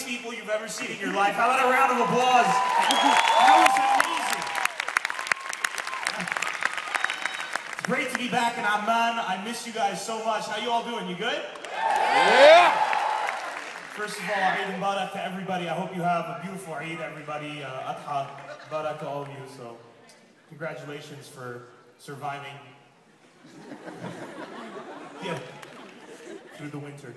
people you've ever seen in your life. How about a round of applause? That was amazing. It's great to be back in Amman. I miss you guys so much. How you all doing? You good? Yeah! First of all, Eid Mubarak to everybody. I hope you have a beautiful Eid, everybody. Adha Mubarak to all of you. So, congratulations for surviving. Yeah, through the winter.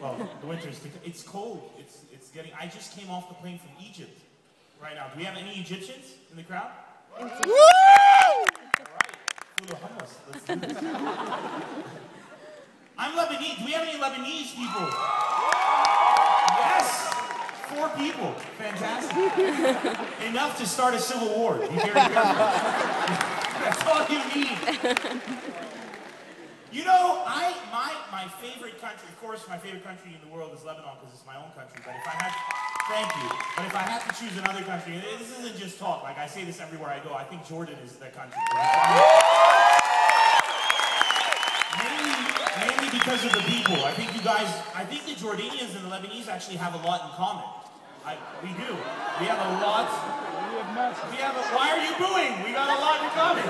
Well, the winter's, it's cold. It's getting, I just came off the plane from Egypt right now. Do we have any Egyptians in the crowd? Woo! All right, food of hummus. Let's do this. I'm Lebanese. Do we have any Lebanese people? Yes! 4 people. Fantastic. Enough to start a civil war. Be very careful. That's all you need. You know, my favorite country, of course, my favorite country in the world is Lebanon because it's my own country. But if I had, thank you. But if I had to choose another country, this isn't just talk. Like I say this everywhere I go. I think Jordan is the country. Mainly because of the people. I think the Jordanians and the Lebanese actually have a lot in common. We do. We have a lot. Why are you booing? We got a lot in common.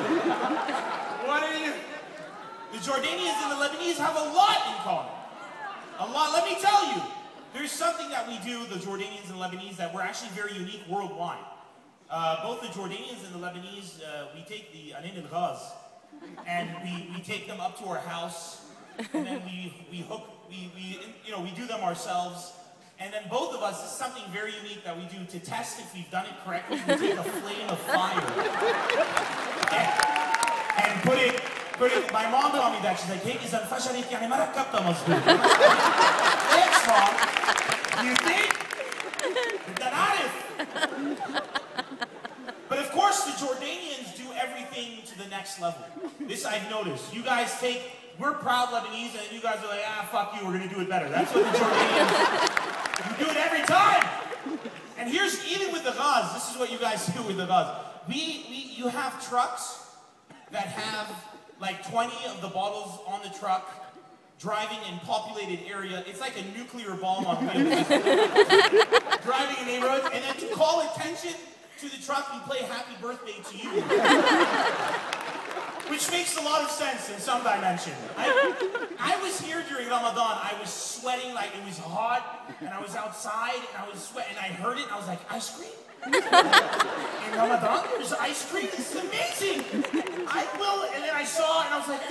What are you? The Jordanians and the Lebanese have a lot in common. A lot. Let me tell you. There's something that we do, the Jordanians and the Lebanese, that we're actually very unique worldwide. Both the Jordanians and the Lebanese, we take the anin al-ghaz, and we take them up to our house, and then we do them ourselves. And then both of us, this is something very unique that we do to test if we've done it correctly. We take a flame of fire and put it, my mom taught me that. She's like, hey, إذا انفجرت يعني ما ركبتها مظبوط. Thanks, Mom. You think? بدنا نعرف. But of course, the Jordanians do everything to the next level. This I've noticed. You guys we're proud Lebanese, and you guys are like, fuck you, we're gonna do it better. That's what the Jordanians you do it every time. And here's, even with the ghaz, this is what you guys do with the ghaz. You have trucks that have like 20 of the bottles on the truck, driving in populated area. It's like a nuclear bomb on wheels. Driving in neighborhoods, and then to call attention to the truck, we play Happy Birthday to You. Which makes a lot of sense in some dimension. I was here during Ramadan. I was sweating like it was hot, and I was outside, and I was sweating, and I heard it, and I was like, ice cream? In Ramadan, there's ice cream? This is amazing! I will, and then I saw it, and I was like,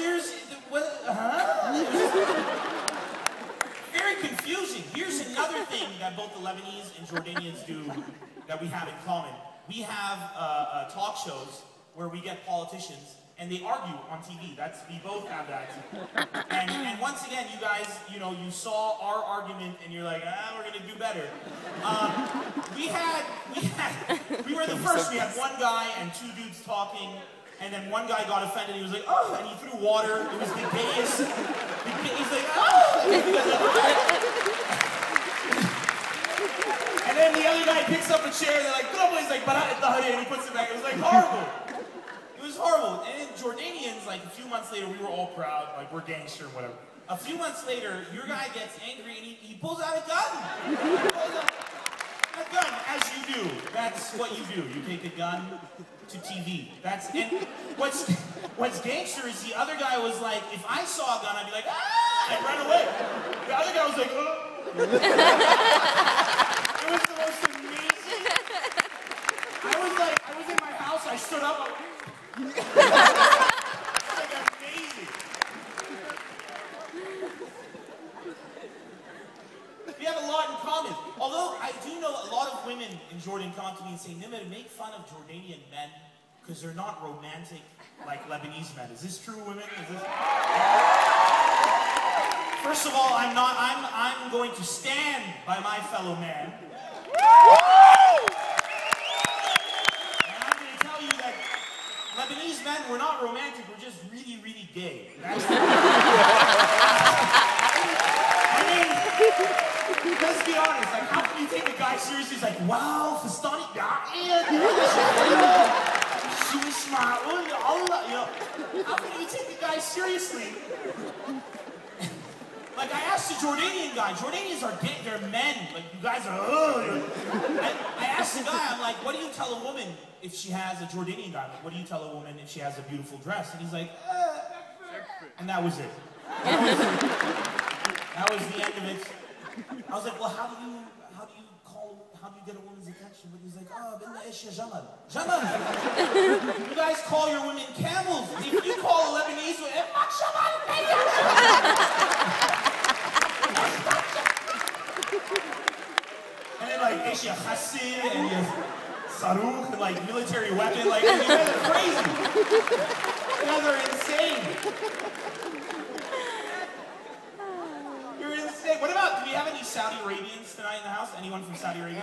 very confusing. Here's another thing that both the Lebanese and Jordanians do that we have in common. We have talk shows where we get politicians, and they argue on TV. We both have that. And once again, you guys, you saw our argument, and you're like, we're gonna do better. We were the first. We had one guy and 2 dudes talking, and then one guy got offended. He was like, oh, and he threw water. It was the gayest. He's like, oh. And then the other guy picks up a chair. They're like, he's like, and he puts it back. It was like horrible. It was horrible. And then Jordanians, like a few months later, we were all proud, like we're gangster or whatever. A few months later, your guy gets angry and he pulls out a gun. He pulls out a gun, as you do. That's what you do. You take a gun to TV. And what's gangster is the other guy was like, if I saw a gun, I'd be like, I'd run away. The other guy was like, It was the most amazing. I was in my house, I stood up. It's like amazing. We have a lot in common. Although I do know a lot of women in Jordan come up to me and say, Nemer, make fun of Jordanian men because they're not romantic like Lebanese men. Is this true, women? First of all, I'm not. I'm going to stand by my fellow man. Lebanese men, we're not romantic, we're just really, really gay. Let's be honest, like, how can you take a guy seriously? He's like, wow, Fastani, how can you take a guy seriously? Like, I asked the Jordanian guy. Jordanians are gay. They're men. Like, you guys are, I asked the guy, I'm like, what do you tell a woman if she has a Jordanian guy? Like, what do you tell a woman if she has a beautiful dress? And he's like, and that was it. That was the end of it. I was like, well, how do you get a woman's attention? But he's like, jamal. Jamal. You guys call your women camels. If you call a Lebanese woman, and then like, and Saruch, and like military weapon, like, you guys are crazy. You guys are insane. You're insane. What about, do we have any Saudi Arabians tonight in the house? Anyone from Saudi Arabia?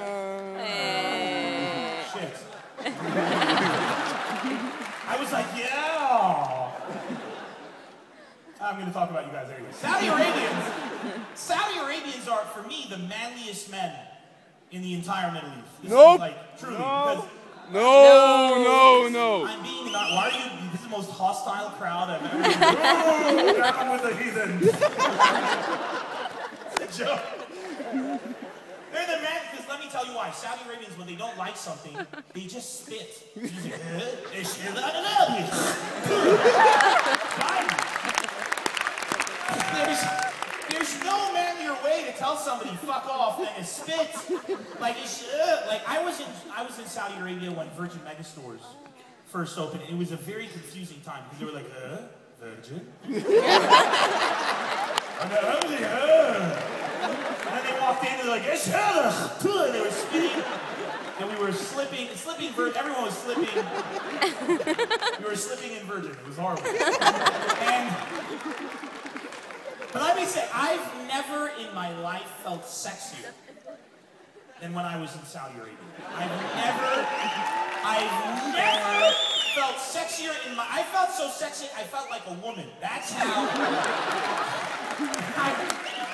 Shit. I was like, yeah. I'm going to talk about you guys anyway. Saudi Arabians are, for me, the manliest men in the entire Middle East. Nope. Like, truly. No. No. I'm being not, why are you, this is the most hostile crowd I've ever seen. Down with the heathen. It's a joke. They're the men, because let me tell you why. Saudi Arabians, when they don't like something, they just spit. There's no manlier way to tell somebody fuck off than to spit. Like I was in Saudi Arabia when Virgin Megastores first opened. It was a very confusing time because they were like, Virgin? And then they walked in and they're like, and they were spitting. And we were slipping, everyone was slipping. We were slipping in Virgin. It was horrible. But let me say, I've never in my life felt sexier than when I was in Saudi Arabia. I've never felt sexier in my, I felt so sexy, I felt like a woman. That's how,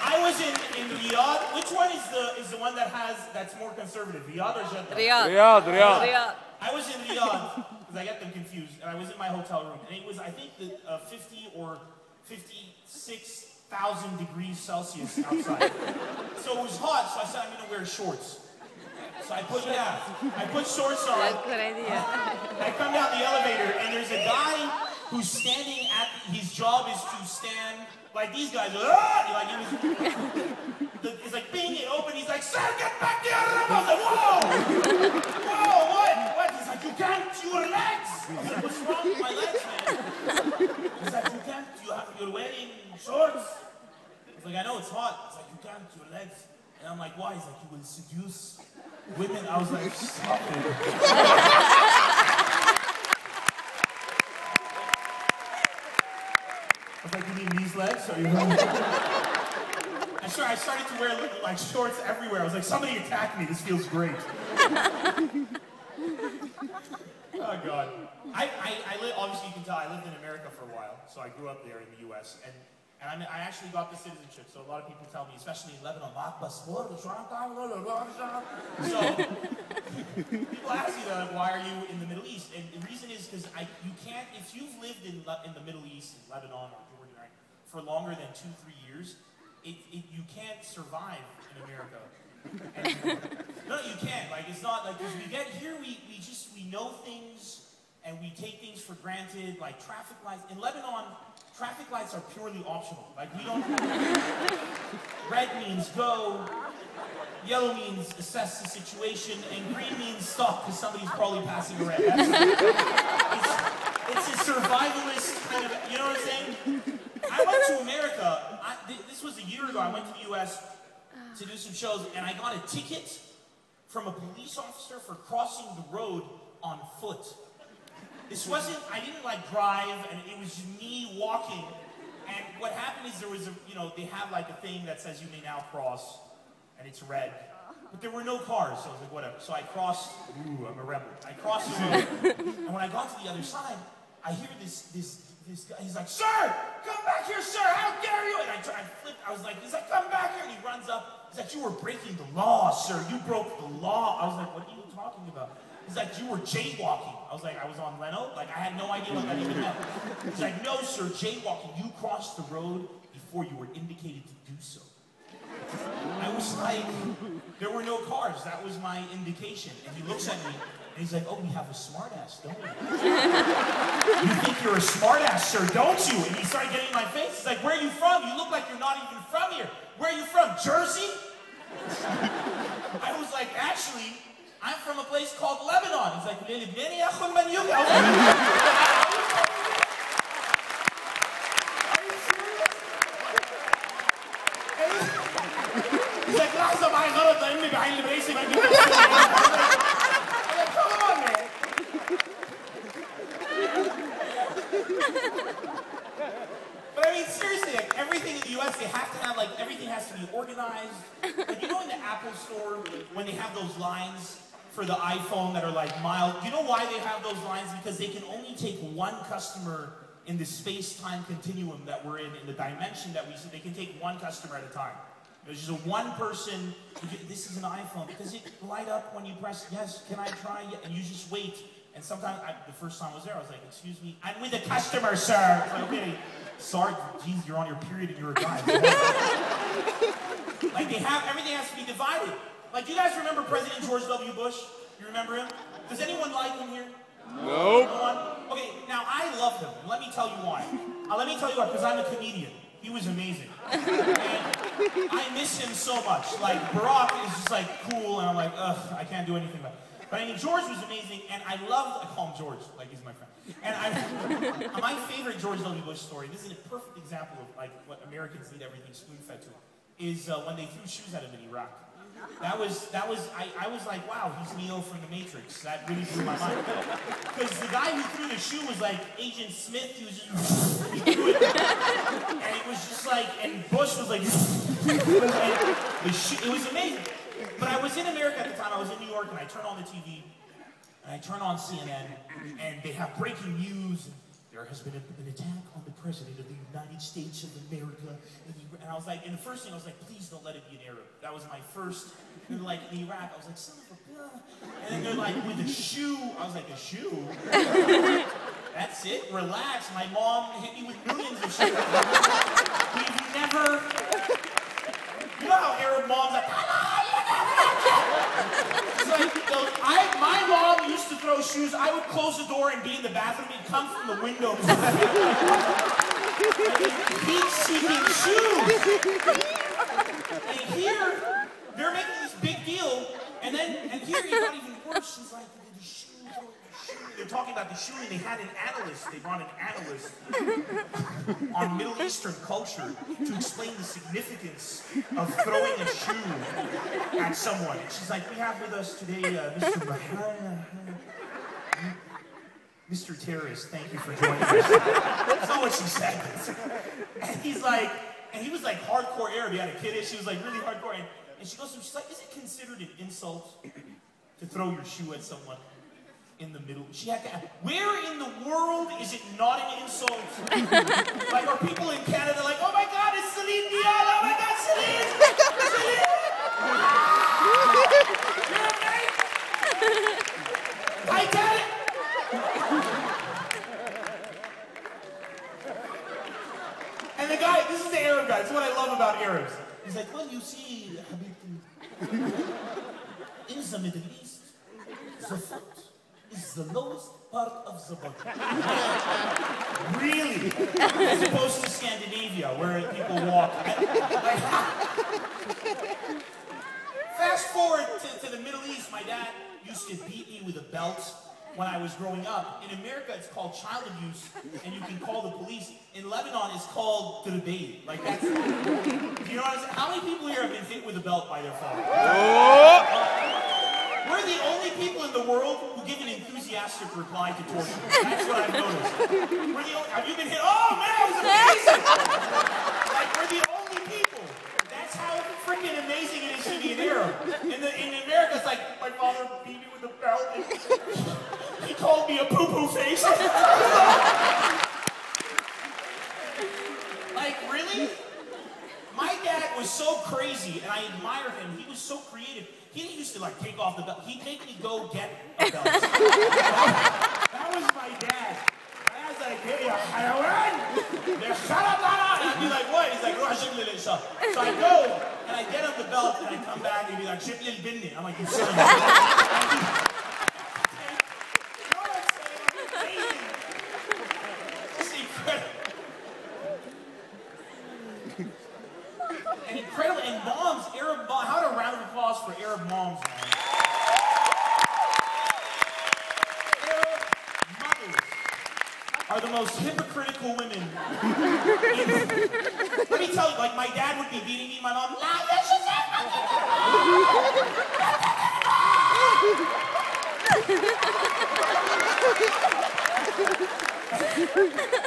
I was in Riyadh. Which one is the one that's more conservative? Riyadh or Jeddah? Riyadh. I was in Riyadh, because I get them confused, and I was in my hotel room, and it was, I think, 50 or 56,000 degrees Celsius outside. So it was hot, so I said, I'm going to wear shorts. So I put shorts on. That's a good idea. I come down the elevator, and there's a guy who's standing at, his job is to stand, like these guys, it's like, bing, it opened, he's like, sir, get back here! I was like, whoa! Whoa, what? He's like, you can't, your legs! I was like, what's wrong with my legs, man? He's like, you can't, you're wearing shorts. I was like, I know, it's hot. He's like, you can't, your legs. And I'm like, why? He's like, you will seduce women. I was like, stop it. I was like, you mean these legs? Or you I started to wear like shorts everywhere. I was like, somebody attacked me. This feels great. Oh God. Obviously you can tell I lived in America for a while, so I grew up there in the U.S. and I actually got the citizenship. So a lot of people tell me, especially in Lebanon, so people ask you why are you in the Middle East? And the reason is because you can't, if you've lived in the Middle East, in Lebanon or Jordan, right, for longer than 2-3 years, you can't survive in America. And, no, you can't. Like, it's not like, because we get here, we know things and we take things for granted, like traffic lights. In Lebanon, traffic lights are purely optional. Like, we don't, red means go, yellow means assess the situation, and green means stop because somebody's probably passing a red. It's a survivalist kind of, you know what I'm saying? I went to America, this was a year ago, I went to the US to do some shows, and I got a ticket from a police officer for crossing the road on foot. This wasn't, I didn't like drive, and it was just me walking. And what happened is there was they have like a thing that says you may now cross, and it's red. But there were no cars, so I was like, whatever. So I crossed, I'm a rebel. I crossed the road, and when I got to the other side, I hear this guy, he's like, sir, come back here, sir, how dare you? And I flipped, he's like, come back here, and he runs up. He's like, you were breaking the law, sir, you broke the law. I was like, what are you talking about? He's like, you were jaywalking. I was like, I was on Leno? Like, I had no idea what that even meant. He's like, no, sir, jaywalking. You crossed the road before you were indicated to do so. I was like, there were no cars. That was my indication. And he looks at me, and he's like, oh, we have a smartass, don't we? You think you're a smartass, sir, don't you? And he started getting in my face. He's like, where are you from? You look like you're not even from here. Where are you from, Jersey? I was like, actually, I'm from a place called Lebanon. He's like, I was he's like, لحظة معي غلط لأني بعين البريسي ما جبت. I'm like, come on, man. But I mean, seriously, like, everything in the US, they have to have, like, everything has to be organized. Like, you know in the Apple store, when they have those lines for the iPhone that are, like, mild, do you know why they have those lines? Because they can only take one customer in the space-time continuum that we're in the dimension that we see. They can take one customer at a time. There's just a one person, this is an iPhone, does it light up when you press yes, can I try? And you just wait. And sometimes, the first time I was there, I was like, excuse me, I'm with a customer, sir. It's like, okay, sorry, geez, you're on your period and you're a guy. Like they have, everything has to be divided. Like, do you guys remember President George W. Bush? You remember him? Does anyone like him here? No. No one? Okay, now I love him, and let me tell you why. Let me tell you why, because I'm a comedian. He was amazing. And I miss him so much. Like, Barack is just like cool, and I'm like, ugh, I can't do anything about it. But I mean, George was amazing, and I call him George, like he's my friend. And my favorite George W. Bush story, this is a perfect example of like what Americans need everything spoon-fed to, is when they threw shoes at him in Iraq. I was like, wow, he's Neo from the Matrix. That really blew my mind. Because the guy who threw the shoe was like Agent Smith. He was just, he threw it. And it was just like, and Bush was like, it was amazing. But I was in America at the time. I was in New York, and I turned on the TV, and I turned on CNN, and they have breaking news. There has been an attack on the President of the United States of America. And I was like, and the first thing I was like, please don't let it be an Arab. That was my first, and like in Iraq, I was like, son of a gun. And then they're like, with a shoe. I was like, a shoe? That's it, relax. My mom hit me with millions of shoes. We've never, you know how Arab moms are like, it's like, my mom used to throw shoes. I would close the door and be in the bathroom. It'd come from the window. Heat-seeking shoes. And here, they're making this big deal. And here it got even worse. She's like, the shoe. They're talking about the shoe, and they had an analyst. They brought an analyst on Middle Eastern culture to explain the significance of throwing a shoe at someone. And she's like, we have with us today Mr. Terrorist, thank you for joining us. That's not what she said. And he's like, and he was like hardcore Arab. He had a kid. She was like really hardcore. And she goes to him, she's like, is it considered an insult to throw your shoe at someone in the middle? She had to ask, where in the world is it not an insult? Like, are people in Canada like, oh my God, it's Celine Dion, oh my God, Celine! Celine! You're amazing! I get it! And the guy, this is the Arab guy, this is what I love about Arabs. He's like, well, you see, Habibti, in the Middle East, the foot is the lowest part of the body. Really? As opposed to Scandinavia, where people walk. Fast forward to the Middle East, my dad used to beat me with a belt when I was growing up. In America, it's called child abuse, and you can call the police. In Lebanon, it's called Gulbay. Like, that's, you know what I'm saying? How many people here have been hit with a belt by their father? We're the only people in the world who give an enthusiastic reply to torture. That's what I've noticed. We're the only, have you been hit? Oh, man, it was amazing! Like, we're the only people. That's how freaking amazing it is to be an Arab. In America, it's like, my father beat me with a belt, and he called me a poo-poo face. Like, really? My dad was so crazy, and I admire him. He was so creative. He didn't used to like take off the belt. He'd make me go get a belt. That was my dad. My dad's like, hey, ya hayawan! I'd be like, what? He's like, روح جيب لي الإشارة. So I go, and I get him the belt, and I come back, and he'd be like, جيب لي البني. I'm like, you silly. You know what I'm saying? I'm amazing. It's incredible. And incredible, and moms, Arab moms, how about a round of applause for Arab moms, man? Arab mothers are the most hypocritical women. Let me tell you, like my dad would be beating me, my mom,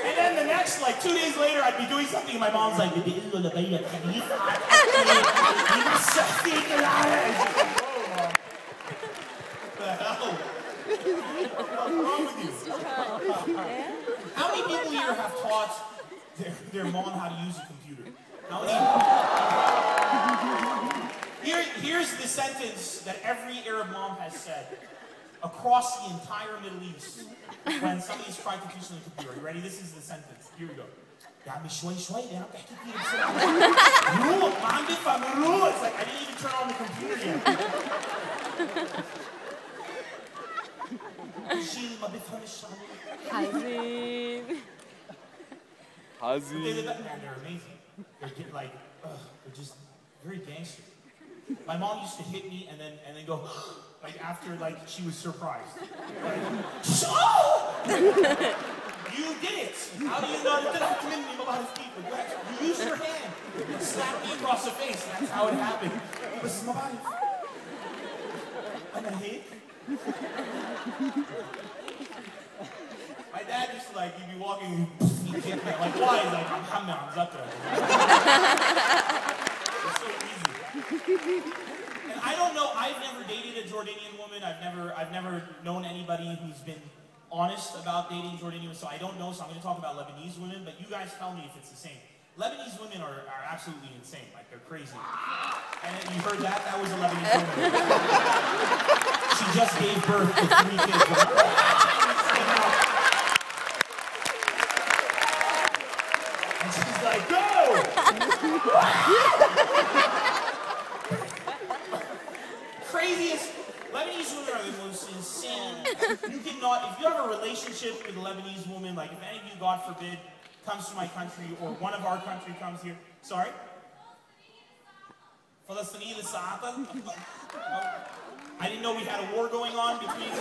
and then the next, like 2 days later, I'd be doing something, and my mom's like, "Whoa, Mom. The hell? What's wrong with you? How many people here have taught their mom how to use a computer? How many? Here's the sentence that every Arab mom has said across the entire Middle East when somebody's trying to teach them the computer. Are you ready? This is the sentence. Here we go. يا عمي شوي شوي يا عم تحكي كثير بسرعة. روح ما عم بفهم الروح. It's like I didn't even turn on the computer yet. شيل ما بفهمش حزين. Man, they're amazing. They're like, they're just very gangster. My mom used to hit me and then go like after like she was surprised. Like, you did it. How do you know that I didn't know about his feet? You used your hand and slapped me across the face. That's how it happened. But I'm a hit. My dad used to like, he'd be walking, he'd get me. Like, why? He's like, I'm Hamna, I'm Zaka. It's so easy. And I don't know, I've never dated a Jordanian woman. I've never known anybody who's been honest about dating Jordanian, so I don't know, so I'm going to talk about Lebanese women, but you guys tell me if it's the same. Lebanese women are absolutely insane, like they're crazy. And you heard that? That was a Lebanese woman. She just gave birth to 3 kids. And she's like, go! Craziest. Lebanese women are the most insane. You cannot, if you have a relationship with a Lebanese woman, like if any of you, God forbid, comes to my country or one of our country comes here, sorry? Palestinian I didn't know we had a war going on between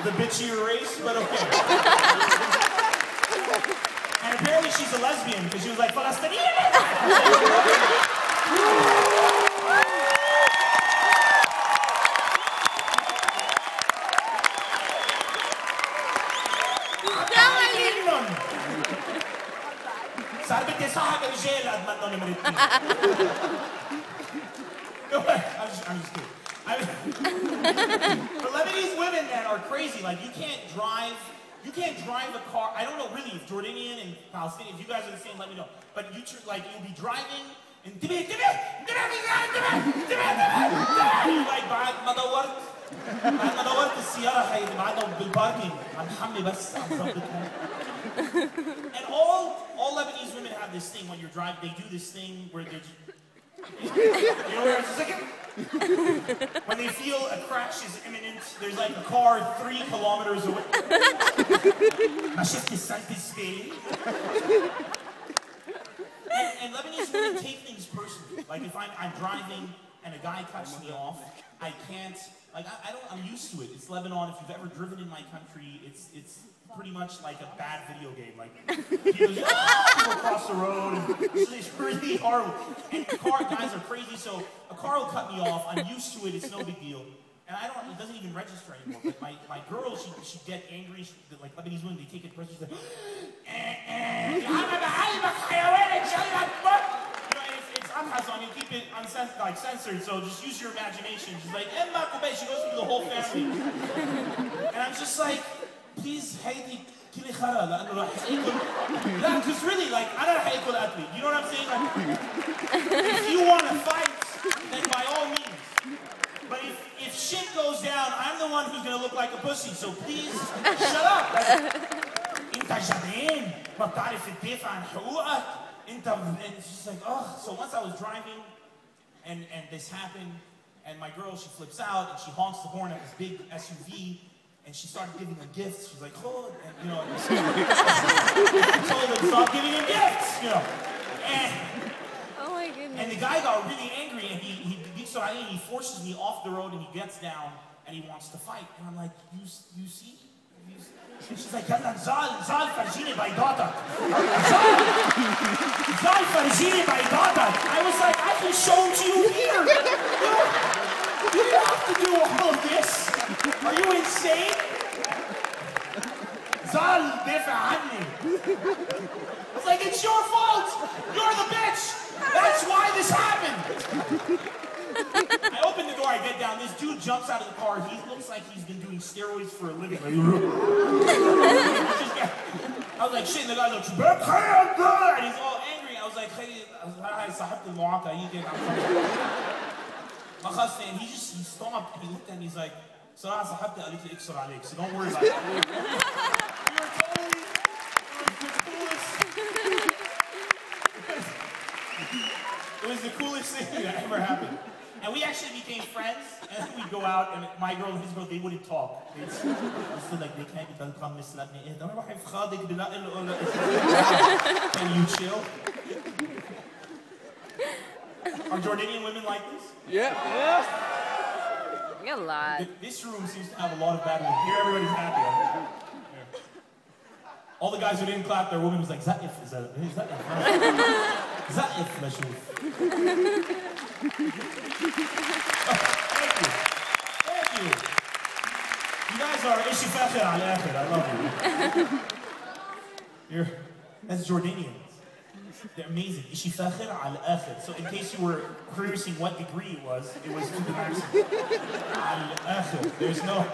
the bitchier race, but okay. And apparently she's a lesbian because she was like, Palestinian! صار بدي صاحب رجال قد ما انه نمر 2. I'm just kidding. The Lebanese women, man, are crazy. Like you can't drive a car. I don't know really if Jordanian and Palestinian, if you guys are the same, let me know. But you'll be driving and you're like بعد ما دورت السيارة هي بعدهم بالباركينج عم حمي بس عم ظبطها. And all Lebanese women have this thing when you're driving. They do this thing where they just, you know where it's like when they feel a crash is imminent. There's like a car 3 kilometers away. ما شفت السنة السبيل. And Lebanese women take things personally. Like if I'm driving and a guy cuts me off, I can't. Like I'm used to it. It's Lebanon. If you've ever driven in my country, it's pretty much like a bad video game. Like people go across the road. It's really horrible. And guys are crazy. So a car will cut me off. I'm used to it. It's no big deal. And it doesn't even register anymore. But my girl, she get angry. Like Lebanese women, they take it personally. She's like, so you keep it censored, so just use your imagination. She's like, she goes through the whole family. And I'm just like, please, Haiti, because really, like, I don't hate athlete. You know what I'm saying? Like, if you want to fight, then by all means. But if shit goes down, I'm the one who's gonna look like a pussy. So please, shut up. انت جبان ما بتعرف تدافع عن حقوقك. And it's just like, oh. So once I was driving, and this happened, and my girl, she flips out and she honks the horn at this big SUV, and she started giving them gifts. She's like, oh, and you know, I told her to stop giving him gifts, you know. And, oh my goodness. And the guy got really angry, and he forces me off the road, and he gets down, and he wants to fight. And I'm like, you see? And she's like, يلا نزال فرجيني بيضاتك. نزال فرجيني بيضاتك. I was like, I can show it to you here. You don't have to do all of this. Are you insane? Zal دافع عني. I was like, it's your fault. You're the bitch. That's why this happened. I open the door, I get down, this dude jumps out of the car, he looks like he's been doing steroids for a living. Like, I was like, shit, and the guy's like, and he's all angry. I was like, hey, صاحبت المعاقة, you get and he stopped, and he looked at me, he's like, صراحة صاحبتي قالت لي اكسر عليك, so don't worry about it. It was the coolest thing that ever happened. And we actually became friends, and we'd go out, and my girl and his girl, they wouldn't talk. They'd still like, they can't be done, come misleading. Can you chill? Are Jordanian women like this? Yeah. A lot. This room seems to have a lot of bad women. Here, everybody's happy. Here. All the guys who didn't clap, their woman was like, Zaif, Zaif, Lashuf. Thank you. You guys are ishi fakhir al akhir. I love you. That's Jordanians. They're amazing. Ishi fakhir al akhir. So in case you were curious what degree it was to the maximum. Al akhir. There's no.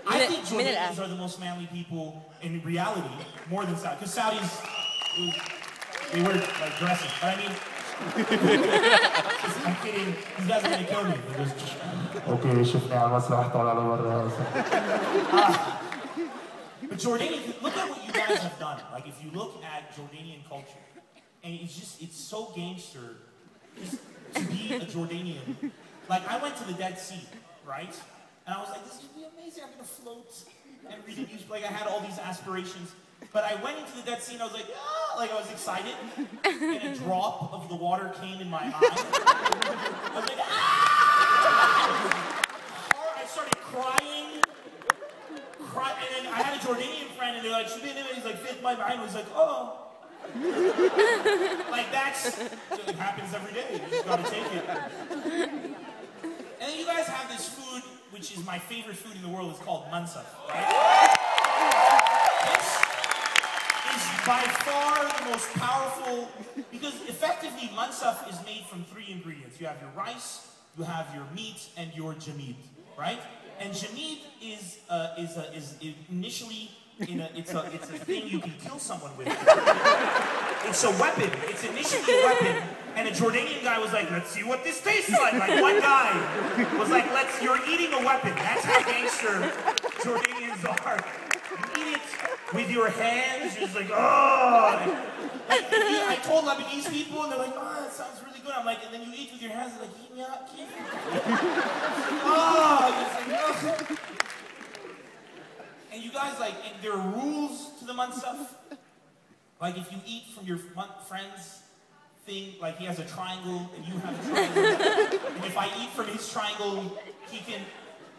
I think Jordanians are the most manly people in reality, more than Saudi. Because Saudis, they wear like dresses. But I mean, I'm kidding. These guys are gonna kill me. Okay, شفنا على المسرح طالع لبرا. But Jordanian, look at what you guys have done. Like if you look at Jordanian culture, and it's so gangster just to be a Jordanian. Like I went to the Dead Sea, right? And I was like, this is gonna be amazing. I'm gonna float and read a newspaper. Like I had all these aspirations. But I went into the Dead Sea and I was like, ah, like I was excited. And a drop of the water came in my eye. I was like, ah! I started crying. And then I had a Jordanian friend and they're like, he's like, fit my mind. Was like, oh. Like it happens every day. You just gotta take it. And then you guys have this food, which is my favorite food in the world. It's called mansaf, right? By far the most powerful, because effectively mansaf is made from 3 ingredients. You have your rice, you have your meat, and your jamid, right? And jamid is initially it's a thing you can kill someone with. It's a weapon. It's initially a weapon. And a Jordanian guy was like, let's see what this tastes like. Like one guy was like, you're eating a weapon. That's how gangster Jordanians are. You eat it with your hands, you're just like, oh. I told Lebanese people, and they're like, oh, that sounds really good. I'm like, and then you eat with your hands, they're like, eat me out, keep me. Oh, it's like, oh. And you guys, like, and there are rules to the mansaf. Like, if you eat from your friend's thing, like he has a triangle, and you have a triangle, and if I eat from his triangle, he can,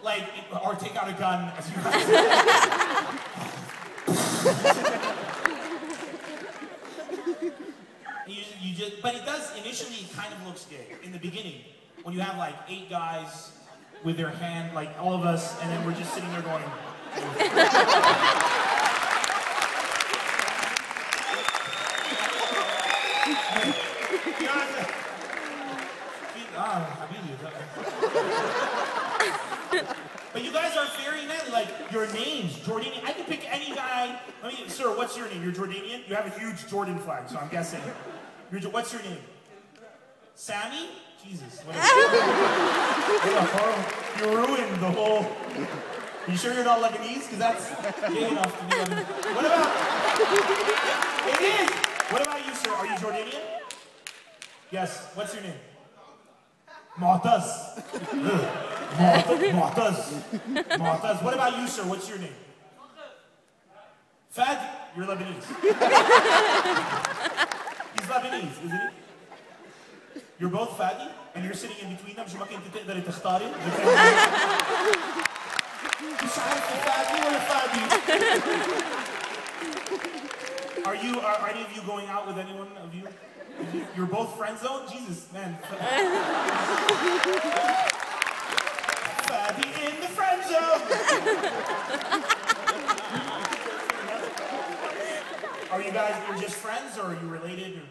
like, or take out a gun, as you guys say. But it does, initially, it kind of looks gay. In the beginning, when you have like 8 guys with their hand, like all of us, and then we're just sitting there going, But you guys are very manly, like your names, Jordanian. I can pick any guy. Sir, what's your name? You're Jordanian? You have a huge Jordan flag, so I'm guessing. What's your name? Sammy? Jesus. What you ruined the whole... You sure you're not Lebanese? Because that's gay enough to be Lebanese. What about... It is! What about you, sir? Are you Jordanian? Yes. What's your name? Mu'taz. Mu'taz. What about you, sir? What's your name? Fadi. You're Lebanese. He's Lebanese, isn't he? You're both Fadi, and you're sitting in between them. شو ما كنت تقدري تختاري؟ مش عارف فادي ولا فادي. Are any of you going out with anyone of you? You're both friend zone? Jesus, man. Fadi in the friend zone. Are you guys, you're just friends, or are you related, or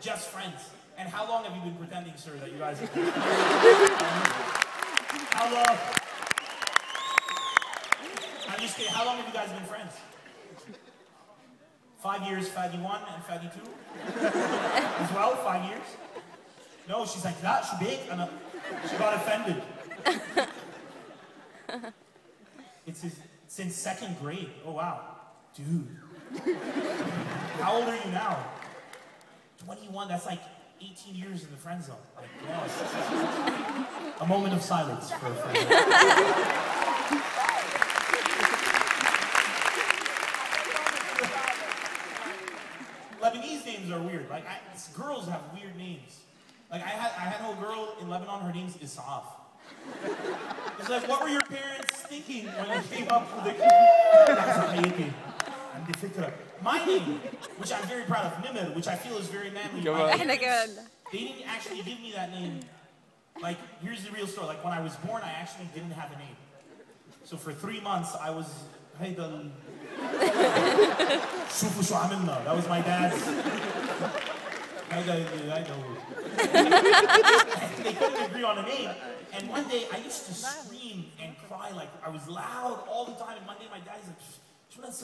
just friends? And how long have you been pretending, sir, that you guys have been? How long? I'm just kidding. How long have you guys been friends? 5 years, Fadi 1 and Fadi 2? As well, 5 years? No, she's like, that should be, and she got offended. It's since 2nd grade. Oh, wow. Dude. How old are you now? 21, that's like 18 years in the friend zone. Like, wow. A moment of silence for a friend. Lebanese names are weird. Like, girls have weird names. Like, I had a girl in Lebanon, her name's Isaf. It's like, what were your parents thinking when you came up with the... My name, which I'm very proud of, Nemer, which I feel is very manly. They didn't actually give me that name. Like, here's the real story. Like, when I was born, I actually didn't have a name. So for 3 months, I was... That was my dad's... They couldn't agree on a name. And one day, I used to scream and cry. Like, I was loud all the time. And one day, my dad's like... And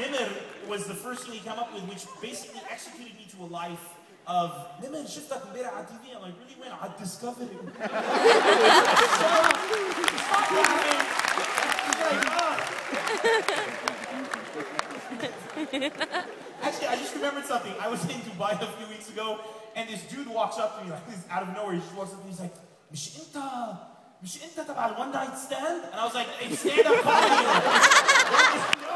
Nemer was the first thing he came up with, which basically executed me to a life of Nemer, شفتك امبارح على TV. I'm like, really? When? I discovered it. Stop laughing. Actually, I just remembered something. I was in Dubai a few weeks ago, and this dude walks up to me like this out of nowhere. He just walks up to me. He's like, مش انت تبع ال one night stand? And I was like, hey, stand up comedy. No.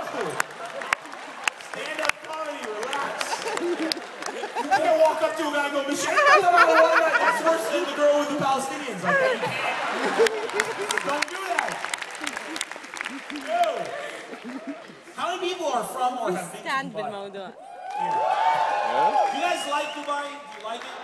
Stand up comedy, relax. You can't walk up to a guy and go, مش انت تبع ال one night. That's worse than the girl with the Palestinians. Like, you can't. Don't do that. No. How many people are from or have been to Dubai? You guys like Dubai? Do you like it?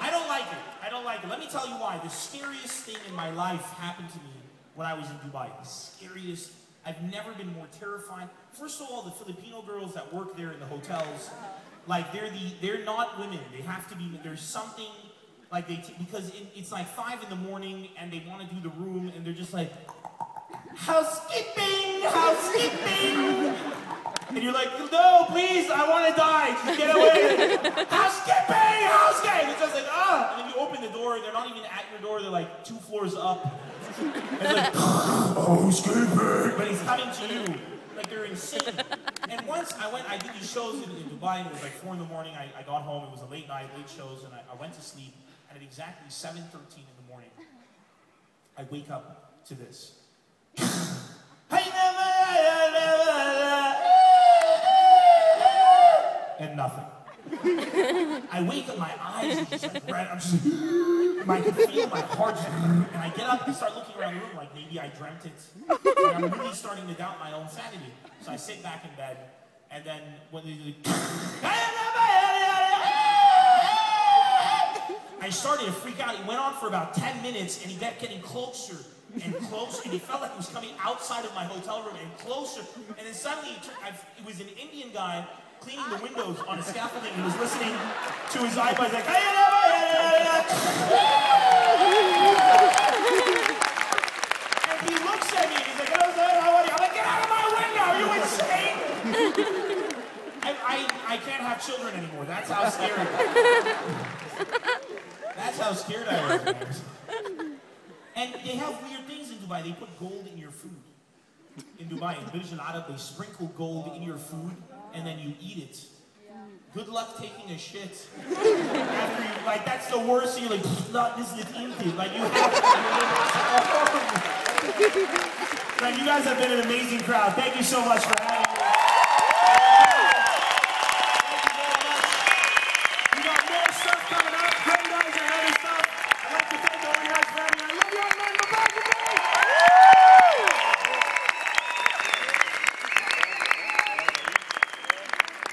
I don't like it. I don't like it. Let me tell you why. The scariest thing in my life happened to me when I was in Dubai. The scariest. I've never been more terrified. First of all, the Filipino girls that work there in the hotels, like they're not women. They have to be. There's something like because it's like 5 in the morning and they want to do the room and they're just like, housekeeping, housekeeping. And you're like, no, please, I want to die. Just get away. Housekeeping, housekeeping. It's just like, ah. And then you open the door, they're not even at your door. They're like 2 floors up. And it's like, housekeeping. But he's coming to you. Like, they're insane. And once I did these shows in Dubai, and it was like 4 in the morning. I got home. It was a late night, late shows. And I went to sleep. And at exactly 7:13 in the morning, I wake up to this. And nothing. I wake up, my eyes are just like red. I'm just like, I can feel my heart just, and I get up and start looking around the room like maybe I dreamt it. And I'm really starting to doubt my own sanity. So I sit back in bed, and then when they do I started to freak out. It went on for about 10 minutes, and he kept getting closer and closer, and it felt like it was coming outside of my hotel room and closer. And then suddenly, it was an Indian guy cleaning the windows on a scaffolding. He was listening to his iPod. He's like, and he looks at me, and he's like, hello, sir, how are you? I'm like, get out of my window, are you insane? I can't have children anymore. That's how scary. Dubai, they put gold in your food. In Dubai, in British Arab, they sprinkle gold in your food and then you eat it. Good luck taking a shit. After you, like, that's the worst. You're like, not this is empty. Like, you have to. Like, you guys have been an amazing crowd. Thank you so much for having me.